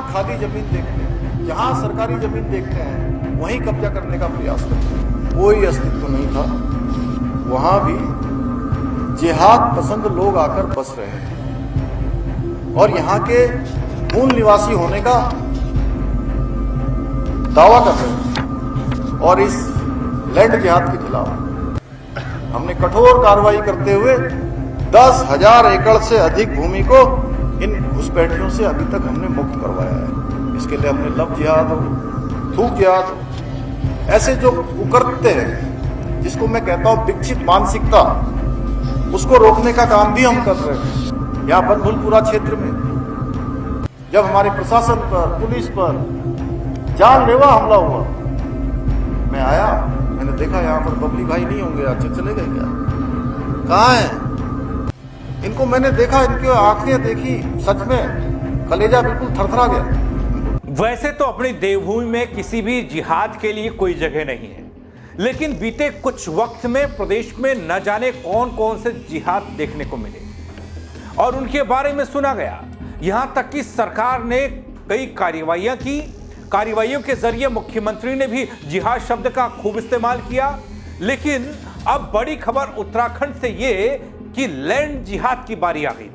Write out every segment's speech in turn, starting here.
खाली जमीन देखते हैं, जहां सरकारी जमीन देखते हैं, वहीं कब्जा करने का प्रयास करते हैं। कोई अस्तित्व नहीं था, वहां भी जिहाद पसंद लोग आकर बस रहे हैं और यहां के मूल निवासी होने का दावा कर रहे हैं। और इस लैंड जिहाद के खिलाफ हमने कठोर कार्रवाई करते हुए 10,000 एकड़ से अधिक भूमि को इन घुसपैठियों से अभी तक हमने मुक्त करवाया है। इसके लिए हमने लव जिहाद हो, थूक जिहाद हो, ऐसे जो कुकृत्य हैं, जिसको मैं कहता हूं विकसित मानसिकता, उसको रोकने का काम भी हम कर रहे हैं। यहाँ बनभूलपुरा क्षेत्र में जब हमारे प्रशासन पर, पुलिस पर जानलेवा हमला हुआ, मैं आया, मैंने देखा यहाँ पर बबली भाई नहीं होंगे, अच्छे चले गए क्या, कहाँ हैं? इनको मैंने देखा, इनकी आंखें देखी, सच में कलेजा बिल्कुल थरथरा गया। वैसे तो अपनी देवभूमि में किसी भी जिहाद के लिए कोई जगह नहीं है, लेकिन बीते कुछ वक्त में प्रदेश में न जाने कौन कौन से जिहाद देखने को मिले और उनके बारे में सुना गया। यहां तक कि सरकार ने कई कार्रवाइयां की, कार्रवाइयों के जरिए मुख्यमंत्री ने भी जिहाद शब्द का खूब इस्तेमाल किया। लेकिन अब बड़ी खबर उत्तराखंड से ये कि लैंड जिहाद की बारी आ गई।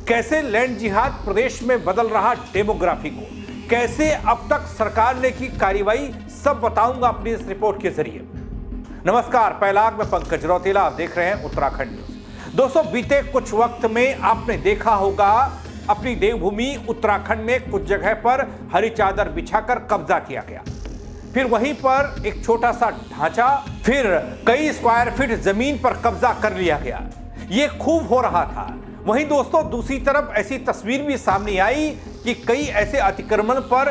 कैसे लैंड जिहाद प्रदेश में बदल रहा डेमोग्राफी को, कैसे अब तक सरकार ने की कार्रवाई, सब बताऊंगा अपनी इस रिपोर्ट के जरिए। नमस्कार, पहलाग में पंकज रौतेला, आप देख रहे हैं उत्तराखंड न्यूज। दोस्तों, बीते कुछ वक्त में आपने देखा होगा अपनी देवभूमि उत्तराखंड में कुछ जगह पर हरी चादर बिछाकर कब्जा किया गया, फिर वहीं पर एक छोटा सा ढांचा, फिर कई स्क्वायर फीट जमीन पर कब्जा कर लिया गया। ये खूब हो रहा था। वहीं दोस्तों, दूसरी तरफ ऐसी तस्वीर भी सामने आई कि कई ऐसे अतिक्रमण पर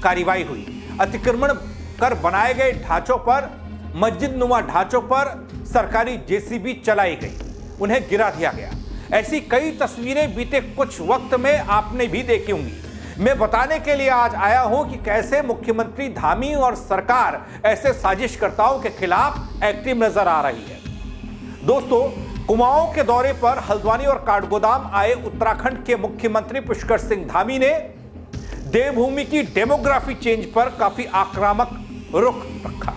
कार्रवाई हुई। अतिक्रमण कर बनाए गए ढांचों पर, मस्जिद नुमा ढांचों पर सरकारी जेसीबी चलाई गई, उन्हें गिरा दिया गया। ऐसी कई तस्वीरें बीते कुछ वक्त में आपने भी देखी होंगी। मैं बताने के लिए आज आया हूं कि कैसे मुख्यमंत्री धामी और सरकार ऐसे साजिशकर्ताओं के खिलाफ एक्टिव नजर आ रही है। दोस्तों, कुमाऊं के दौरे पर हल्द्वानी और काठगोदाम आए उत्तराखंड के मुख्यमंत्री पुष्कर सिंह धामी ने देवभूमि की डेमोग्राफी चेंज पर काफी आक्रामक रुख रखा।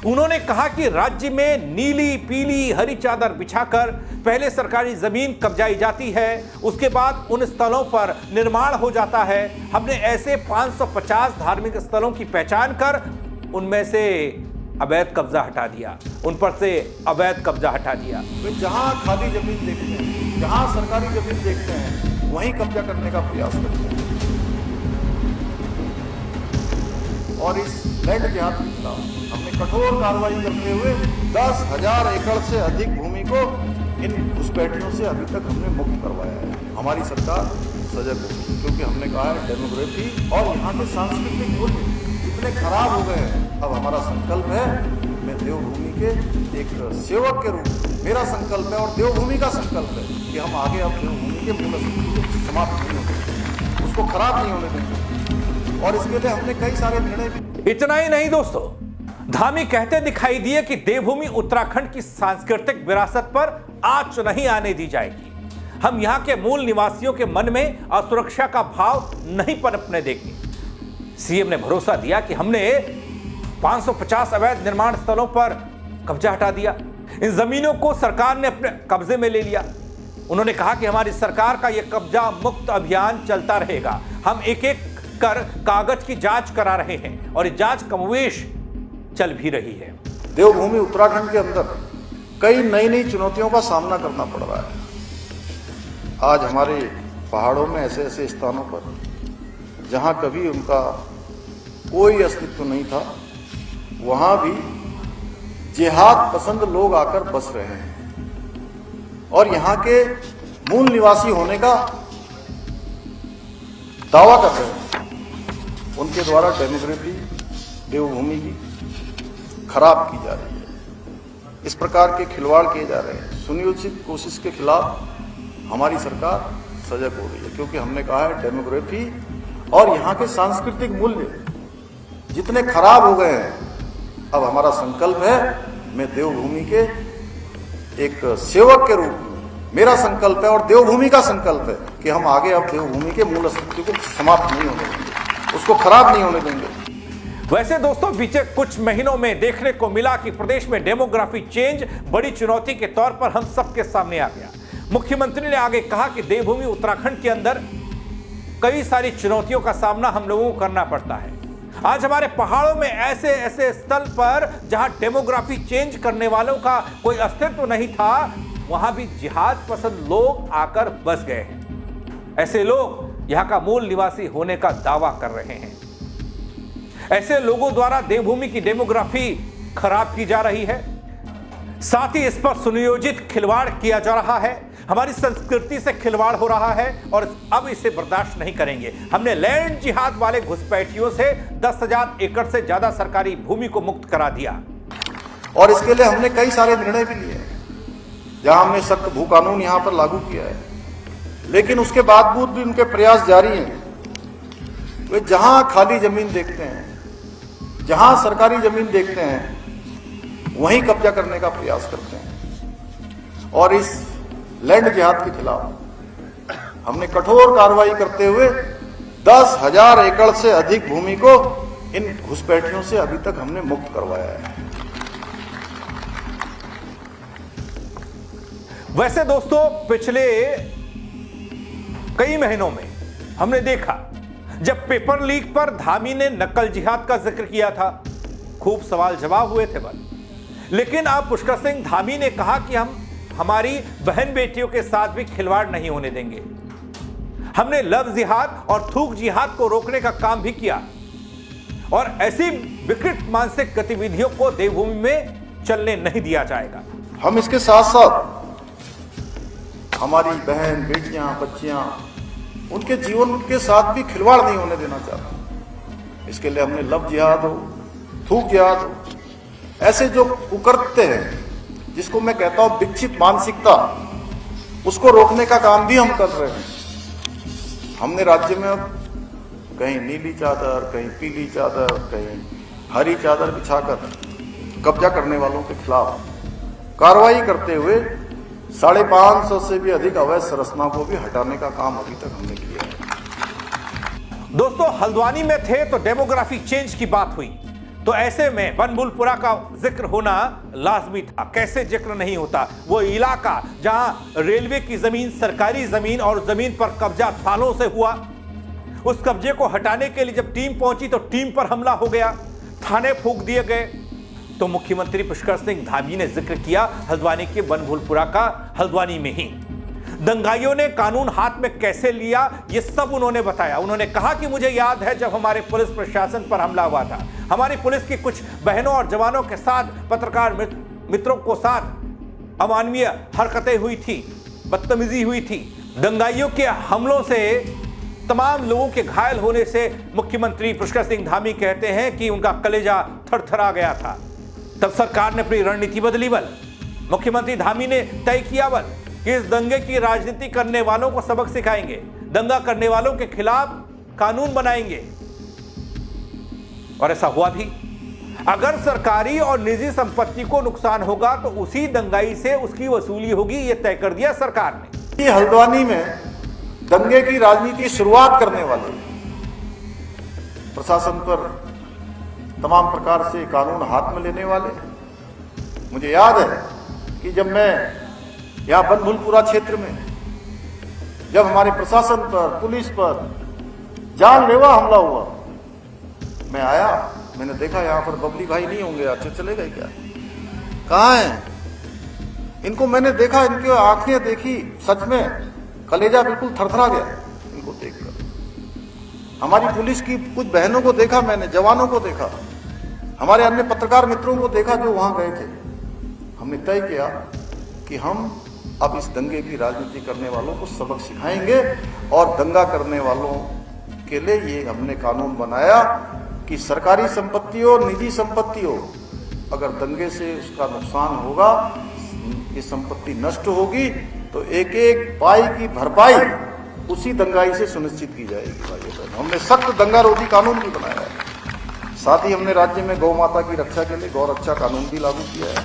उन्होंने कहा कि राज्य में नीली, पीली, हरी चादर बिछाकर पहले सरकारी जमीन कब्जाई जाती है, उसके बाद उन स्थलों पर निर्माण हो जाता है। हमने ऐसे 550 धार्मिक स्थलों की पहचान कर उनमें से अवैध कब्जा हटा दिया, उन पर से अवैध कब्जा हटा दिया। जहां खाली जमीन देखते हैं, जहां सरकारी जमीन देखते हैं, वहीं कब्जा करने का प्रयास करते हैं। और इस लैंड जिहाद के खिलाफ हमने कठोर कार्रवाई करते हुए 10,000 एकड़ से अधिक भूमि को इन घुसपैठियों से अभी तक हमने मुक्त करवाया है। हमारी सरकार सजग होगी, क्योंकि हमने कहा है डेमोग्राफी और यहाँ के सांस्कृतिक मूल्य इतने खराब हो गए हैं। अब हमारा संकल्प है, मैं देवभूमि के एक सेवक के रूप में, मेरा संकल्प है और देवभूमि का संकल्प है कि हम आगे अब देवभूमि के मूल को समाप्त नहीं होने देंगे, उसको खराब नहीं होने देंगे। और इसके लिए हमने कई सारे निर्णय भी। इतना ही नहीं दोस्तों, धामी कहते दिखाई दिए कि देवभूमि उत्तराखंड की सांस्कृतिक विरासत पर आंच नहीं आने दी जाएगी। हम यहाँ के मूल निवासियों के मन में असुरक्षा का भाव नहीं पनपने देंगे। सीएम ने भरोसा दिया कि हमने 550 अवैध निर्माण स्थलों पर कब्जा हटा दिया, इन जमीनों को सरकार ने अपने कब्जे में ले लिया। उन्होंने कहा कि हमारी सरकार का यह कब्जा मुक्त अभियान चलता रहेगा। हम एक एक कर कागज की जांच करा रहे हैं और ये जांच कमोवेश चल भी रही है। देवभूमि उत्तराखंड के अंदर कई नई नई चुनौतियों का सामना करना पड़ रहा है। आज हमारे पहाड़ों में ऐसे ऐसे स्थानों पर जहां कभी उनका कोई अस्तित्व नहीं था, वहां भी जिहाद पसंद लोग आकर बस रहे हैं और यहां के मूल निवासी होने का दावा कर रहे हैं। उनके द्वारा डेमोग्राफी देवभूमि की खराब की जा रही है। इस प्रकार के खिलवाड़ किए जा रहे हैं। सुनियोजित कोशिश के खिलाफ हमारी सरकार सजग हो रही है, क्योंकि हमने कहा है डेमोग्राफी और यहाँ के सांस्कृतिक मूल्य जितने खराब हो गए हैं, अब हमारा संकल्प है, मैं देवभूमि के एक सेवक के रूप में, मेरा संकल्प है और देवभूमि का संकल्प है कि हम आगे अब देवभूमि के मूल अस्तित्व को समाप्त नहीं होने देंगे, उसको खराब नहीं होने देंगे। वैसे दोस्तों, बीते कुछ महीनों में देखने को मिला कि प्रदेश में डेमोग्राफी चेंज बड़ी चुनौती के तौर पर हम सबके सामने आ गया। मुख्यमंत्री ने आगे कहा कि देवभूमि उत्तराखंड के अंदर कई सारी चुनौतियों का सामना हम लोगों को करना पड़ता है। आज हमारे पहाड़ों में ऐसे ऐसे स्थल पर जहां डेमोग्राफी चेंज करने वालों का कोई अस्तित्व नहीं था, वहां भी जिहाद पसंद लोग आकर बस गए हैं। ऐसे लोग यहां का मूल निवासी होने का दावा कर रहे हैं। ऐसे लोगों द्वारा देवभूमि की डेमोग्राफी खराब की जा रही है, साथ ही इस पर सुनियोजित खिलवाड़ किया जा रहा है, हमारी संस्कृति से खिलवाड़ हो रहा है और अब इसे बर्दाश्त नहीं करेंगे। हमने लैंड जिहाद वाले घुसपैठियों से 10,000 एकड़ से ज्यादा सरकारी भूमि को मुक्त करा दिया और इसके लिए हमने कई सारे निर्णय भी लिए हैं, जहां हमने सख्त भू कानून यहां पर लागू किया है। लेकिन उसके बावजूद भी उनके प्रयास जारी हैं। वे जहां खाली जमीन देखते हैं, जहां सरकारी जमीन देखते हैं, वहीं कब्जा करने का प्रयास करते हैं। और इस लैंड जिहाद के खिलाफ हमने कठोर कार्रवाई करते हुए 10,000 एकड़ से अधिक भूमि को इन घुसपैठियों से अभी तक हमने मुक्त करवाया है। वैसे दोस्तों, पिछले कई महीनों में हमने देखा जब पेपर लीक पर धामी ने नकल जिहाद का जिक्र किया था, खूब सवाल जवाब हुए थे लेकिन अब पुष्कर सिंह धामी ने कहा कि हम हमारी बहन बेटियों के साथ भी खिलवाड़ नहीं होने देंगे। हमने लव जिहाद और थूक जिहाद को रोकने का काम भी किया और ऐसी विकृत मानसिक गतिविधियों को देवभूमि में चलने नहीं दिया जाएगा। हम इसके साथ साथ हमारी बहन बेटियां बच्चियां उनके जीवन के साथ भी खिलवाड़ नहीं होने देना चाहते। इसके लिए हमने लव जिहाद हो, थूक जिहाद हो, ऐसे जो कुकृत्य हैं, जिसको मैं कहता हूं विकसित मानसिकता, उसको रोकने का काम भी हम कर रहे हैं। हमने राज्य में कहीं नीली चादर, कहीं पीली चादर, कहीं हरी चादर बिछाकर कब्जा करने वालों के खिलाफ कार्रवाई करते हुए 550 से भी अधिक अवैध संरचना को भी हटाने का काम अभी तक हमने किया है। दोस्तों, हल्द्वानी में थे तो डेमोग्राफी चेंज की बात हुई, तो ऐसे में बनभूलपुरा का जिक्र होना लाजमी था। कैसे जिक्र नहीं होता? वो इलाका जहां रेलवे की जमीन, सरकारी जमीन और जमीन पर कब्जा सालों से हुआ, उस कब्जे को हटाने के लिए जब टीम पहुंची तो टीम पर हमला हो गया, थाने फूंक दिए गए। तो मुख्यमंत्री पुष्कर सिंह धामी ने जिक्र किया हल्द्वानी के बनभूलपुरा का। हल्द्वानी में ही दंगाइयों ने कानून हाथ में कैसे लिया, ये सब उन्होंने बताया। उन्होंने कहा कि मुझे याद है जब हमारे पुलिस प्रशासन पर हमला हुआ था, हमारी पुलिस की कुछ बहनों और जवानों के साथ, पत्रकार मित्रों को साथ अमानवीय हरकतें हुई थी, बदतमीजी हुई थी। दंगाइयों के हमलों से तमाम लोगों के घायल होने से मुख्यमंत्री पुष्कर सिंह धामी कहते हैं कि उनका कलेजा थरथरा गया था। तब सरकार ने अपनी रणनीति बदली बल। मुख्यमंत्री धामी ने तय किया बल कि इस दंगे की राजनीति करने वालों को सबक सिखाएंगे, दंगा करने वालों के खिलाफ कानून बनाएंगे। और ऐसा हुआ भी। अगर सरकारी और निजी संपत्ति को नुकसान होगा तो उसी दंगाई से उसकी वसूली होगी, यह तय कर दिया सरकार ने। हल्द्वानी में दंगे की राजनीति शुरुआत करने वाले प्रशासन पर तमाम प्रकार से कानून हाथ में लेने वाले, मुझे याद है कि जब मैं यहाँ बनभूलपुरा क्षेत्र में जब हमारे प्रशासन पर, पुलिस पर जानलेवा हमला हुआ, मैं आया, मैंने देखा यहाँ पर बबली भाई नहीं होंगे, अच्छे चले गए क्या, कहाँ हैं? इनको मैंने देखा, इनकी आंखें देखी, सच में कलेजा बिल्कुल थरथरा गया इनको देखकर। हमारी पुलिस की कुछ बहनों को देखा मैंने, जवानों को देखा, हमारे अन्य पत्रकार मित्रों को देखा जो वहां गए थे। हमने तय किया कि हम अब इस दंगे की राजनीति करने वालों को सबक सिखाएंगे और दंगा करने वालों के लिए ये हमने कानून बनाया कि सरकारी संपत्ति हो, निजी संपत्ति हो, अगर दंगे से उसका नुकसान होगा, ये संपत्ति नष्ट होगी, तो एक एक पाई की भरपाई उसी दंगाई से सुनिश्चित की जाएगी। भाई, हमने सख्त दंगारोधी कानून भी बनाया है। साथ ही हमने राज्य में गौ माता की रक्षा के लिए गौ रक्षा कानून भी लागू किया है।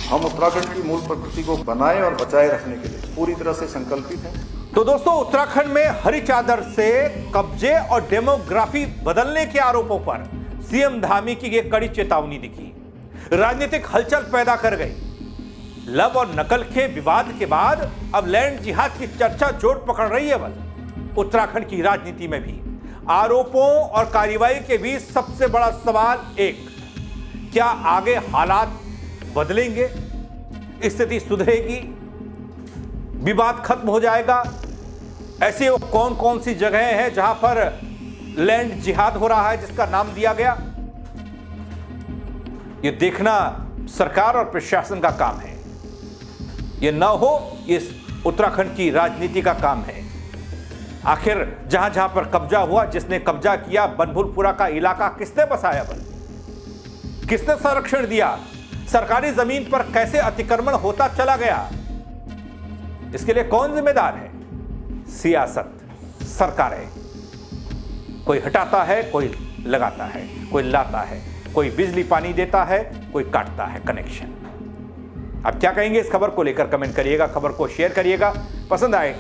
हम उत्तराखंड की मूल प्रकृति को बनाए और बचाए रखने के लिए पूरी तरह से संकल्पित हैं। तो दोस्तों, उत्तराखंड में हरी चादर से कब्जे और डेमोग्राफी बदलने के आरोपों पर सीएम धामी की एक कड़ी चेतावनी दिखी, राजनीतिक हलचल पैदा कर गई। लब और नकल के विवाद के बाद अब लैंड जिहाद की चर्चा जोर पकड़ रही है। बल उत्तराखंड की राजनीति में भी आरोपों और कार्रवाई के बीच सबसे बड़ा सवाल एक, क्या आगे हालात बदलेंगे, स्थिति सुधरेगी, विवाद खत्म हो जाएगा? ऐसे कौन कौन सी जगह हैं जहां पर लैंड जिहाद हो रहा है, जिसका नाम दिया गया? यह देखना सरकार और प्रशासन का काम है। यह न हो, इस उत्तराखंड की राजनीति का काम है। आखिर जहां जहां पर कब्जा हुआ, जिसने कब्जा किया, बनभूलपुरा का इलाका किसने बसाया? किसने संरक्षण दिया? सरकारी जमीन पर कैसे अतिक्रमण होता चला गया? इसके लिए कौन जिम्मेदार है? सियासत, सरकारें। कोई हटाता है, कोई लगाता है, कोई लाता है, कोई बिजली पानी देता है, कोई काटता है कनेक्शन। अब क्या कहेंगे इस खबर को लेकर? कमेंट करिएगा, खबर को शेयर करिएगा, पसंद आए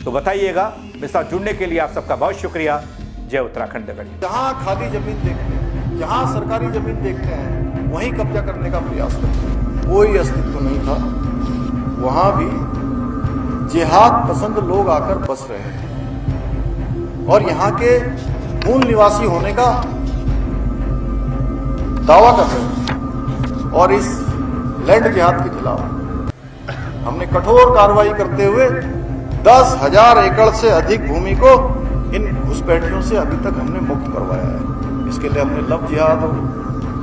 तो बताइएगा। मेरे साथ जुड़ने के लिए आप सबका बहुत शुक्रिया। जय उत्तराखंड। जहां खाली जमीन देखते हैं, जहां सरकारी जमीन देखते हैं, वहीं कब्जा करने का प्रयास करते हैं। कोई अस्तित्व नहीं था, वहां भी जिहाद पसंद लोग आकर बस रहे हैं और यहाँ के मूल निवासी होने का दावा कर रहे हैं। और इस लैंड जिहाद के खिलाफ हमने कठोर कार्रवाई करते हुए 10,000 एकड़ से अधिक भूमि को इन घुसपैठियों से अभी तक हमने मुक्त करवाया है। इसके लिए हमने लब जिहाद हो,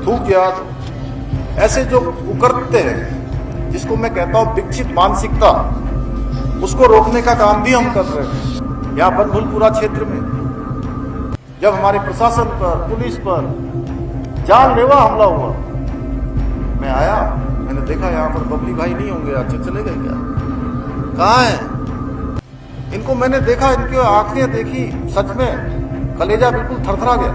थूक जिहाद हो, ऐसे जो कुकृत्य हैं, जिसको मैं कहता हूं विकसित मानसिकता, उसको रोकने का काम भी हम कर रहे हैं। यहाँ बनभूलपुरा क्षेत्र में जब हमारे प्रशासन पर, पुलिस पर जानलेवा हमला हुआ, मैं आया, मैंने देखा यहाँ पर बबली भाई नहीं होंगे, अच्छे चले गए क्या? कहाँ हैं? इनको मैंने देखा, इनकी आंखें देखी, सच में कलेजा बिल्कुल थरथरा गया।